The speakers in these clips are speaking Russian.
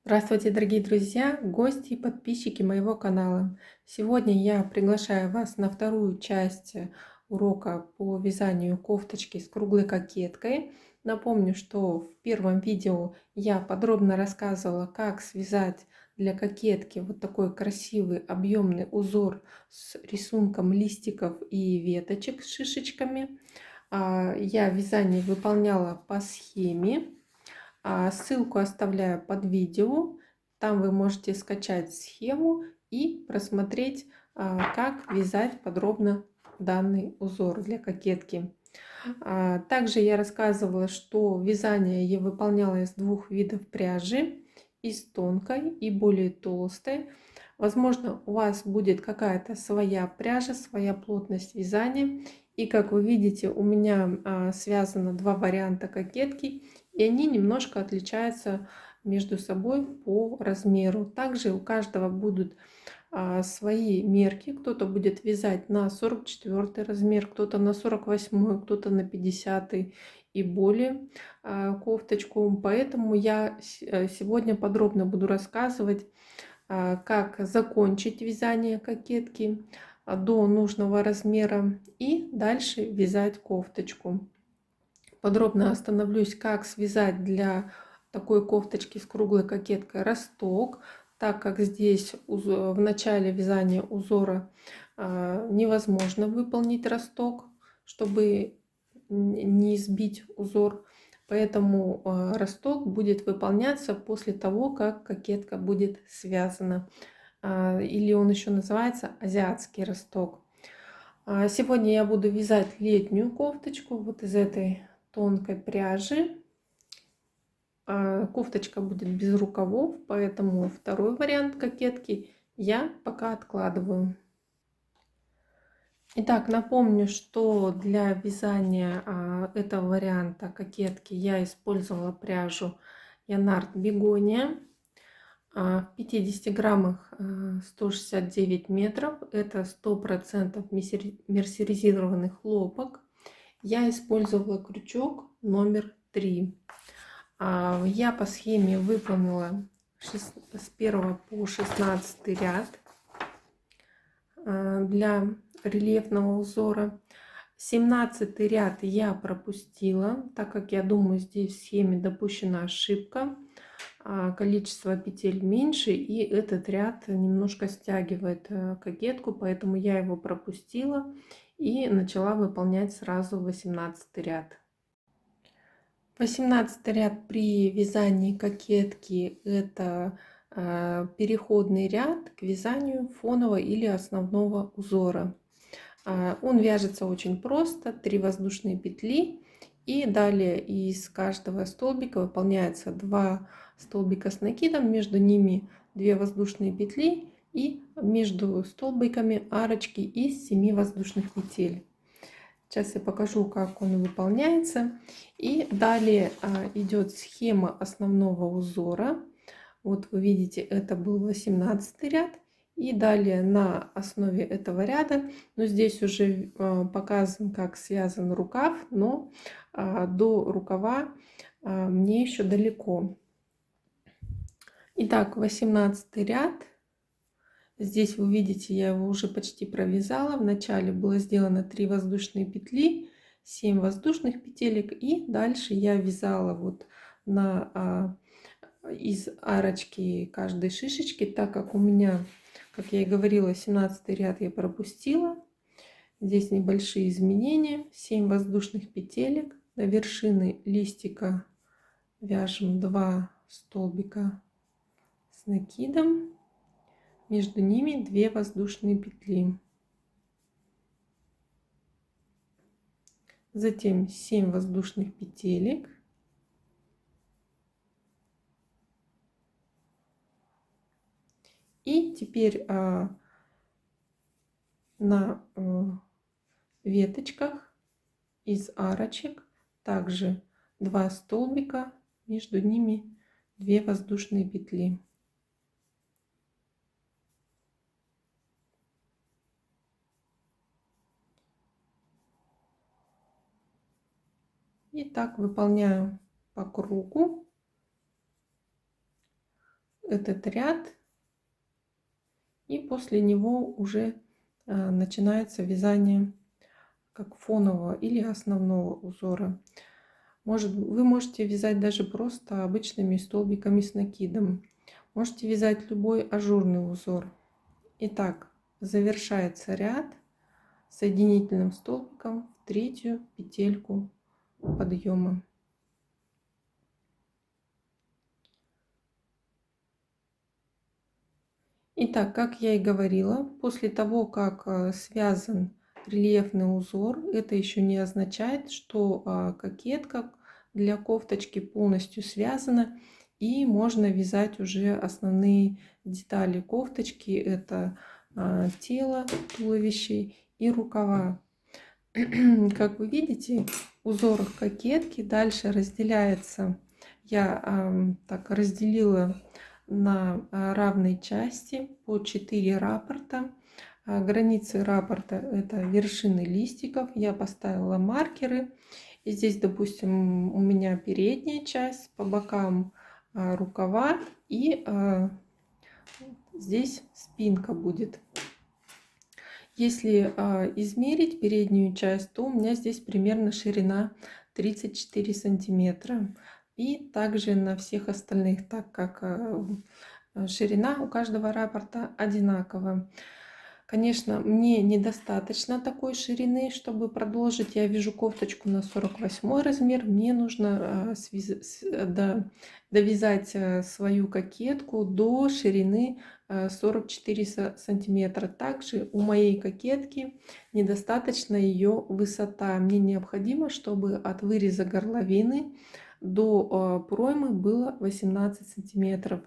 Здравствуйте, дорогие друзья, гости и подписчики моего канала. Сегодня я приглашаю вас на вторую часть урока по вязанию кофточки с круглой кокеткой. Напомню, что в первом видео я подробно рассказывала, как связать для кокетки вот такой красивый объемный узор с рисунком листиков и веточек с шишечками. Я вязание выполняла по схеме. Ссылку оставляю под видео. Там вы можете скачать схему и просмотреть, как вязать подробно данный узор для кокетки. Также я рассказывала, что вязание я выполняла из двух видов пряжи, из тонкой и более толстой. Возможно, у вас будет какая-то своя пряжа, своя плотность вязания. И как вы видите, у меня связано два варианта кокетки, и они немножко отличаются между собой по размеру. Также у каждого будут свои мерки. Кто-то будет вязать на 44 размер, кто-то на 48, кто-то на 50 и более кофточку. Поэтому я сегодня подробно буду рассказывать, как закончить вязание кокетки до нужного размера и дальше вязать кофточку. Подробно остановлюсь, как связать для такой кофточки с круглой кокеткой росток, так как здесь в начале вязания узора невозможно выполнить росток, чтобы не сбить узор. Поэтому росток будет выполняться после того, как кокетка будет связана. Или он еще называется азиатский росток. Сегодня я буду вязать летнюю кофточку вот из этой тонкой пряжи. Кофточка будет без рукавов, поэтому второй вариант кокетки я пока откладываю. Итак, напомню, что для вязания этого варианта кокетки я использовала пряжу Янард Бегония. В 50 граммах 169 метров. Это 100% мерсеризированный хлопок. Я использовала крючок номер 3. Я по схеме выполнила с 1 по 16 ряд для рельефного узора. 17 ряд я пропустила, так как я думаю, здесь в схеме допущена ошибка. Количество петель меньше, и этот ряд немножко стягивает кокетку, поэтому я его пропустила и начала выполнять сразу 18 ряд. 18 ряд при вязании кокетки — это переходный ряд к вязанию фонового или основного узора. Он вяжется очень просто: 3 воздушные петли, и далее из каждого столбика выполняется 2 столбика с накидом, между ними 2 воздушные петли, и между столбиками арочки из 7 воздушных петель. Сейчас я покажу, как он выполняется. И далее идет схема основного узора. Вот вы видите, это был 18 ряд. И далее на основе этого ряда, но здесь уже показан, как связан рукав, но до рукава мне еще далеко. Итак, 18 ряд. Здесь вы видите, я его уже почти провязала. Вначале было сделано 3 воздушные петли, 7 воздушных петелек, и дальше я вязала вот из арочки каждой шишечки, так как у меня, как я и говорила, 17 ряд я пропустила. Здесь небольшие изменения: 7 воздушных петелек, до вершины листика вяжем 2 столбика с накидом, между ними 2 воздушные петли, затем 7 воздушных петелек, и теперь на веточках из арочек также 2 столбика, между ними 2 воздушные петли. И так выполняю по кругу. этот ряд, и после него уже начинается вязание как фонового или основного узора. Вы можете вязать даже просто обычными столбиками с накидом. Можете вязать любой ажурный узор. Итак, завершается ряд соединительным столбиком в третью петельку подъема. Итак, как я и говорила, после того, как связан рельефный узор, это еще не означает, что кокетка для кофточки полностью связана, и можно вязать уже основные детали кофточки. Это тело, туловище и рукава. Как вы видите, узор кокетки дальше разделяется. Я так разделила на равные части по 4 раппорта. Границы раппорта — это вершины листиков. Я поставила маркеры. И здесь, допустим, у меня передняя часть, по бокам рукава, и здесь спинка будет. Если измерить переднюю часть, то у меня здесь примерно ширина 34 сантиметра. И также на всех остальных, так как ширина у каждого раппорта одинаковая. Конечно, мне недостаточно такой ширины, чтобы продолжить. Я вяжу кофточку на 48 размер. Мне нужно довязать свою кокетку до ширины 44 сантиметра. Также у моей кокетки недостаточно ее высота. Мне необходимо, чтобы от выреза горловины до проймы было 18 сантиметров.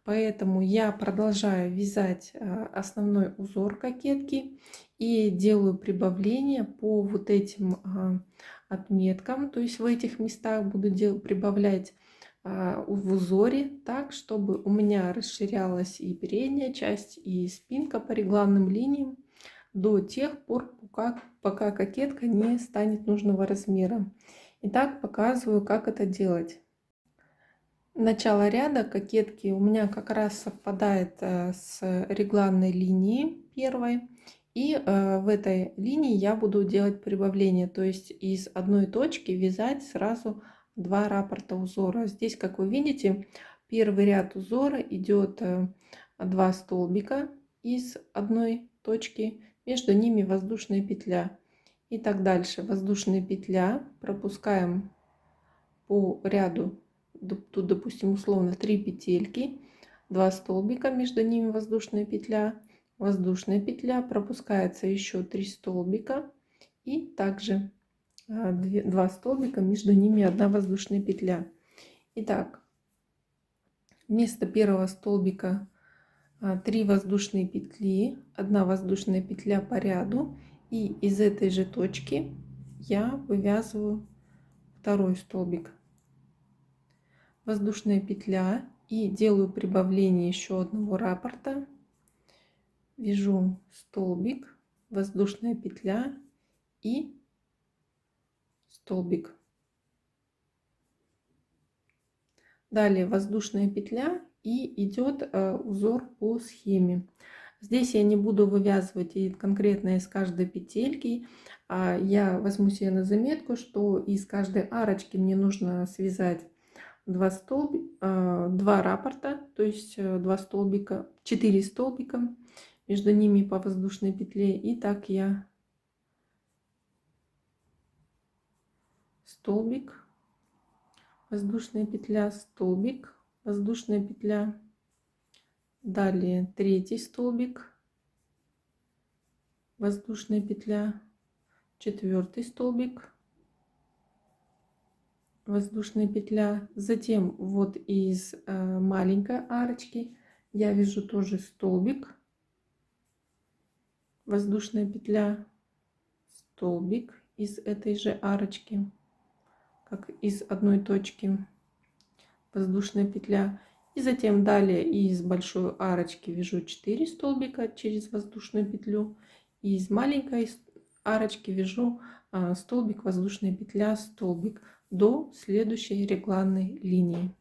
Поэтому я продолжаю вязать основной узор кокетки и делаю прибавление по вот этим отметкам. То есть в этих местах буду прибавлять в узоре так, чтобы у меня расширялась и передняя часть, и спинка по регланным линиям до тех пор, пока кокетка не станет нужного размера. Итак, показываю, как это делать. Начало ряда кокетки у меня как раз совпадает с регланной линией первой. И в этой линии я буду делать прибавление, то есть из одной точки вязать сразу 2 раппорта узора. Здесь, как вы видите, первый ряд узора идет 2 столбика из одной точки, между ними воздушная петля. И так дальше. Воздушная петля, пропускаем по ряду, тут, допустим, условно 3 петельки, 2 столбика, между ними воздушная петля, пропускается еще 3 столбика, и также 2 столбика, между ними 1 воздушная петля. Итак, вместо первого столбика 3 воздушные петли, 1 воздушная петля по ряду, и из этой же точки я вывязываю второй столбик. Воздушная петля, и делаю прибавление еще одного раппорта. Вяжу столбик, воздушная петля и столбик. Далее воздушная петля, и идет узор по схеме. Здесь я не буду вывязывать и конкретно из каждой петельки. Я возьму себе на заметку, что из каждой арочки мне нужно связать 2 раппорта, то есть 2 столбика, 4 столбика, между ними по воздушной петле. И так я столбик, воздушная петля, столбик, воздушная петля. Далее 3 столбик, воздушная петля, 4 столбик, воздушная петля. Затем вот из маленькой арочки я вяжу тоже столбик, воздушная петля, столбик из этой же арочки, как из одной точки, воздушная петля. И затем далее из большой арочки вяжу 4 столбика через воздушную петлю, и из маленькой арочки вяжу столбик, воздушная петля, столбик до следующей регланной линии.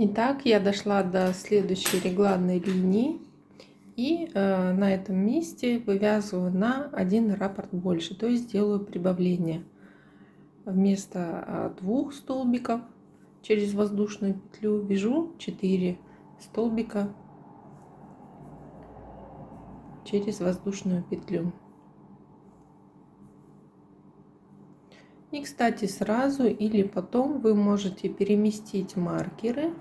Итак, я дошла до следующей регланной линии и на этом месте вывязываю на один раппорт больше, то есть делаю прибавление. Вместо 2 столбиков через воздушную петлю вяжу 4 столбика через воздушную петлю. И, кстати, сразу или потом вы можете переместить маркеры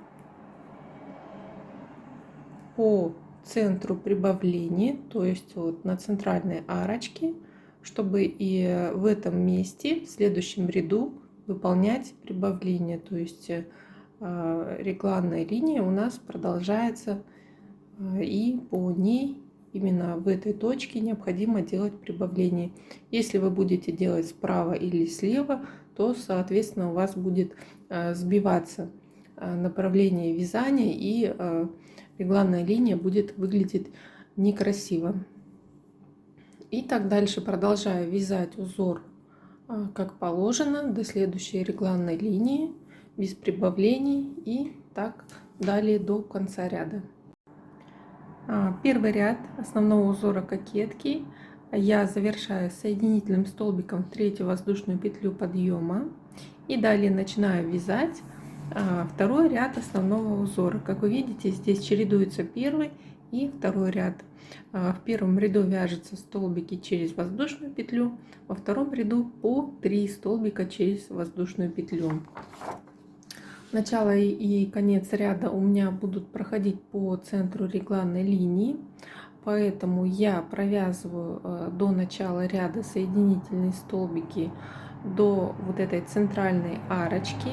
по центру прибавления, то есть вот на центральной арочке, чтобы и в этом месте, в следующем ряду, выполнять прибавление. То есть регланная линия у нас продолжается, и по ней именно в этой точке необходимо делать прибавление. Если вы будете делать справа или слева, то соответственно у вас будет сбиваться направление вязания, и регланная линия будет выглядеть некрасиво. И так дальше продолжаю вязать узор как положено до следующей регланной линии без прибавлений, и так далее до конца ряда. Первый ряд основного узора кокетки я завершаю соединительным столбиком в третью воздушную петлю подъема, и далее начинаю вязать второй ряд основного узора. Как вы видите, здесь чередуется первый и второй ряд. В первом ряду вяжутся столбики через воздушную петлю, во втором ряду по 3 столбика через воздушную петлю. Начало и конец ряда у меня будут проходить по центру регланной линии, поэтому я провязываю до начала ряда соединительные столбики до вот этой центральной арочки,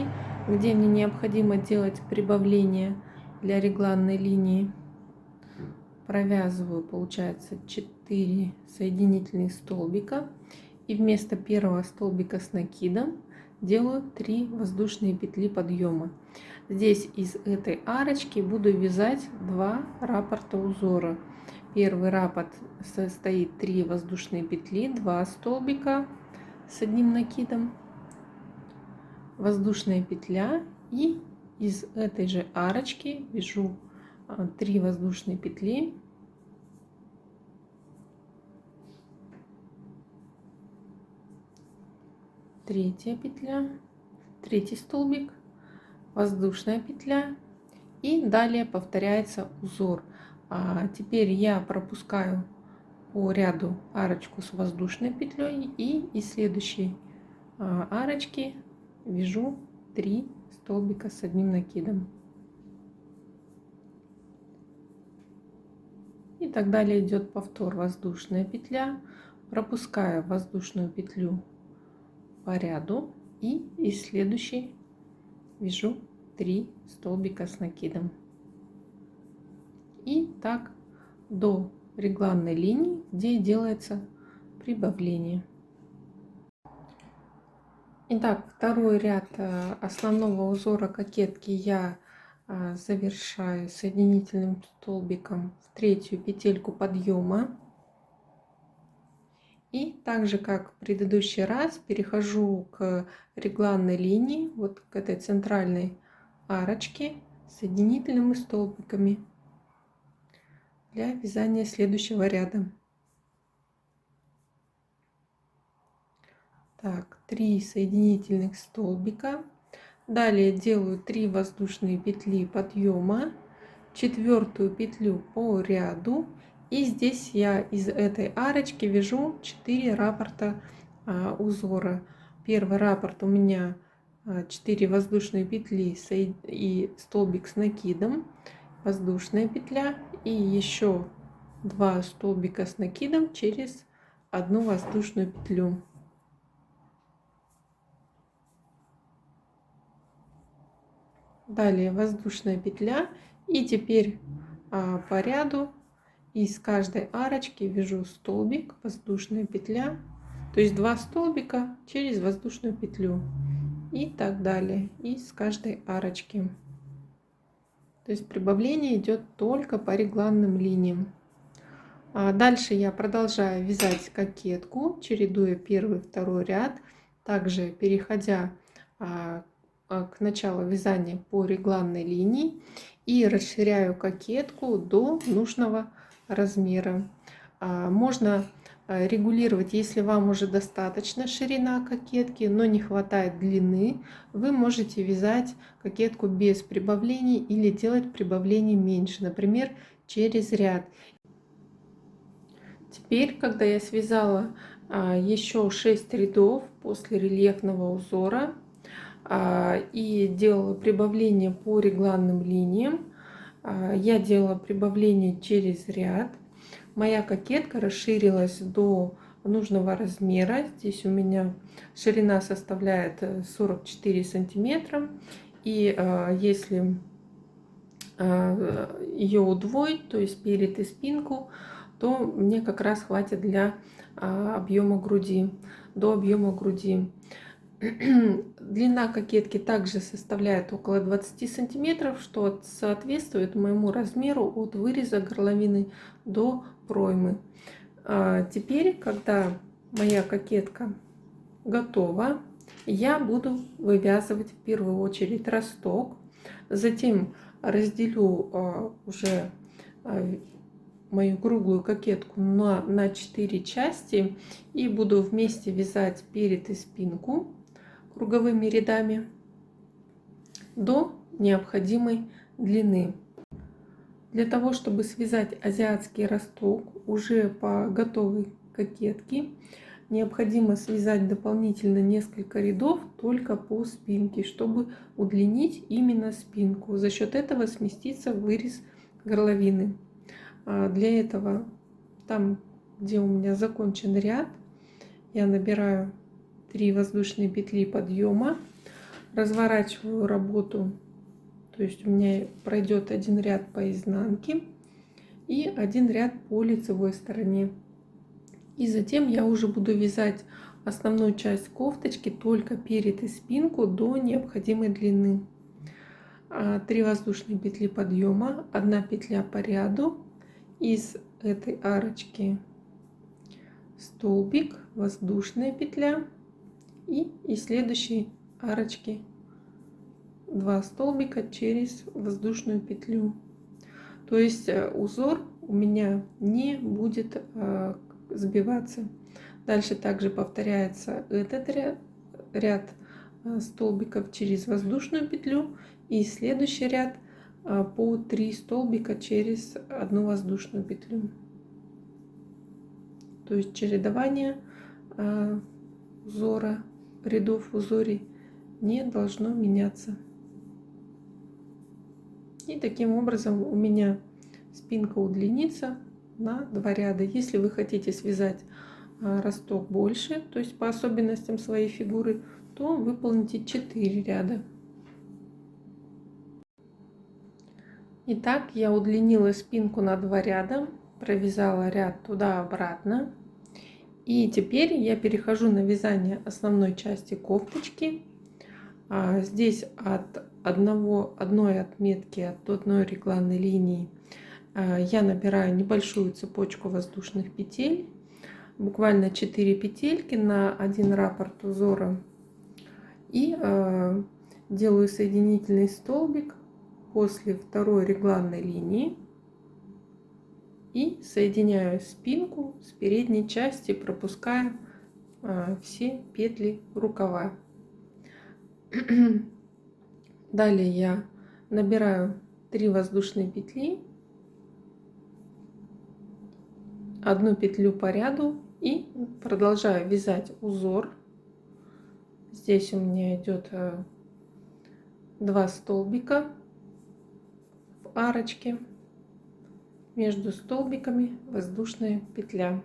где мне необходимо делать прибавление для регланной линии. Провязываю, получается, 4 соединительных столбика, и вместо первого столбика с накидом делаю 3 воздушные петли подъема. Здесь из этой арочки буду вязать 2 раппорта узора. Первый раппорт состоит 3 воздушные петли, 2 столбика с одним накидом, воздушная петля, и из этой же арочки вяжу 3 воздушные петли, третья петля, третий столбик, воздушная петля, и далее повторяется узор. Теперь я пропускаю по ряду арочку с воздушной петлей, и из следующей арочки вяжу 3 столбика с одним накидом. И так далее идет повтор: воздушная петля, пропускаю воздушную петлю по ряду, и из следующей вяжу 3 столбика с накидом. И так до регланной линии, где делается прибавление. Итак, второй ряд основного узора кокетки я завершаю соединительным столбиком в третью петельку подъема. И так же, как в предыдущий раз, перехожу к регланной линии, вот к этой центральной арочке, соединительными столбиками для вязания следующего ряда. Так, 3 соединительных столбика. Далее делаю 3 воздушные петли подъема, четвертую петлю по ряду, и здесь я из этой арочки вяжу 4 раппорта узора. Первый раппорт у меня 4 воздушные петли и столбик с накидом, воздушная петля, и еще 2 столбика с накидом через одну воздушную петлю. Далее воздушная петля, и теперь по ряду из каждой арочки вяжу столбик, воздушная петля, то есть 2 столбика через воздушную петлю, и так далее из каждой арочки. То есть прибавление идет только по регланным линиям. Дальше я продолжаю вязать кокетку, чередуя первый и второй ряд, также переходя к началу вязания по регланной линии и расширяю кокетку до нужного размера. Можно регулировать, если вам уже достаточно ширина кокетки, но не хватает длины, вы можете вязать кокетку без прибавлений или делать прибавлений меньше, например, через ряд. Теперь, когда я связала еще 6 рядов после рельефного узора и делала прибавление по регланным линиям, я делала прибавление через ряд. Моя кокетка расширилась до нужного размера. Здесь у меня ширина составляет 44 сантиметра. И если ее удвоить, то есть перед и спинку, то мне как раз хватит для объема груди, до объема груди. Длина кокетки также составляет около 20 сантиметров, что соответствует моему размеру от выреза горловины до проймы. Теперь, когда моя кокетка готова, я буду вывязывать в первую очередь росток, затем разделю уже мою круглую кокетку на 4 части и буду вместе вязать перед и спинку круговыми рядами до необходимой длины. Для того, чтобы связать азиатский росток уже по готовой кокетке, необходимо связать дополнительно несколько рядов только по спинке, чтобы удлинить именно спинку. За счет этого сместится вырез горловины. Для этого, там, где у меня закончен ряд, я набираю 3 воздушные петли подъема, разворачиваю работу, то есть у меня пройдет один ряд по изнанке и один ряд по лицевой стороне. И затем я уже буду вязать основную часть кофточки только перед и спинку до необходимой длины. 3 воздушные петли подъема, 1 петля по ряду, из этой арочки столбик, воздушная петля и из следующей арочки 2 столбика через воздушную петлю. То есть узор у меня не будет сбиваться. Дальше также повторяется этот ряд столбиков через воздушную петлю и следующий ряд по 3 столбика через 1 воздушную петлю. То есть чередование узора, рядов в узоре не должно меняться. И таким образом у меня спинка удлинится на 2 ряда. Если вы хотите связать росток больше, то есть по особенностям своей фигуры, то выполните 4 ряда. Итак, я удлинила спинку на 2 ряда, провязала ряд туда-обратно. И теперь я перехожу на вязание основной части кофточки. Здесь от одной отметки, от одной регланной линии я набираю небольшую цепочку воздушных петель, буквально 4 петельки на 1 раппорт узора, и делаю соединительный столбик после второй регланной линии и соединяю спинку с передней части, пропуская все петли рукава. Далее я набираю 3 воздушные петли, 1 петлю по ряду и продолжаю вязать узор. Здесь у меня идет 2 столбика в арочке, между столбиками воздушная петля.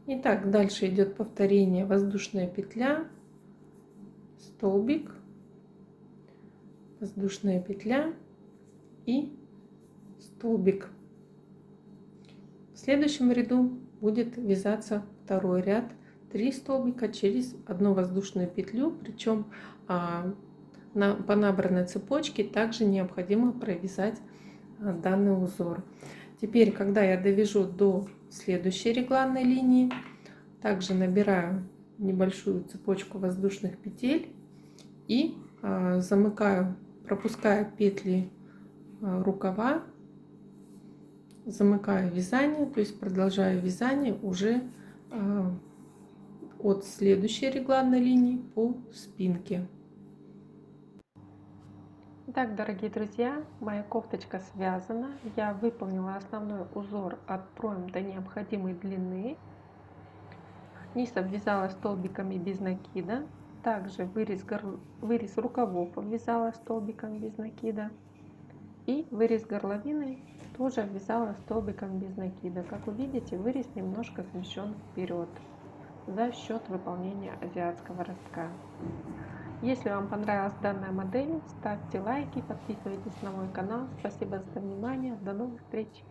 Итак, дальше идет повторение: воздушная петля, столбик, воздушная петля и столбик. В следующем ряду будет вязаться второй ряд, 3 столбика через 1 воздушную петлю, причем по набранной цепочке также необходимо провязать данный узор. Теперь, когда я довяжу до следующей регланной линии, также набираю небольшую цепочку воздушных петель и замыкаю, пропускаю петли рукава, замыкаю вязание, то есть продолжаю вязание уже от следующей регланной линии по спинке. Итак, дорогие друзья, моя кофточка связана. Я выполнила основной узор от пройм до необходимой длины. Низ обвязала столбиками без накида. Также вырез рукавов обвязала столбиком без накида. И вырез горловины тоже обвязала столбиком без накида. Как вы видите, вырез немножко смещен вперед за счет выполнения азиатского ростка. Если вам понравилась данная модель, ставьте лайки, подписывайтесь на мой канал. Спасибо за внимание. До новых встреч!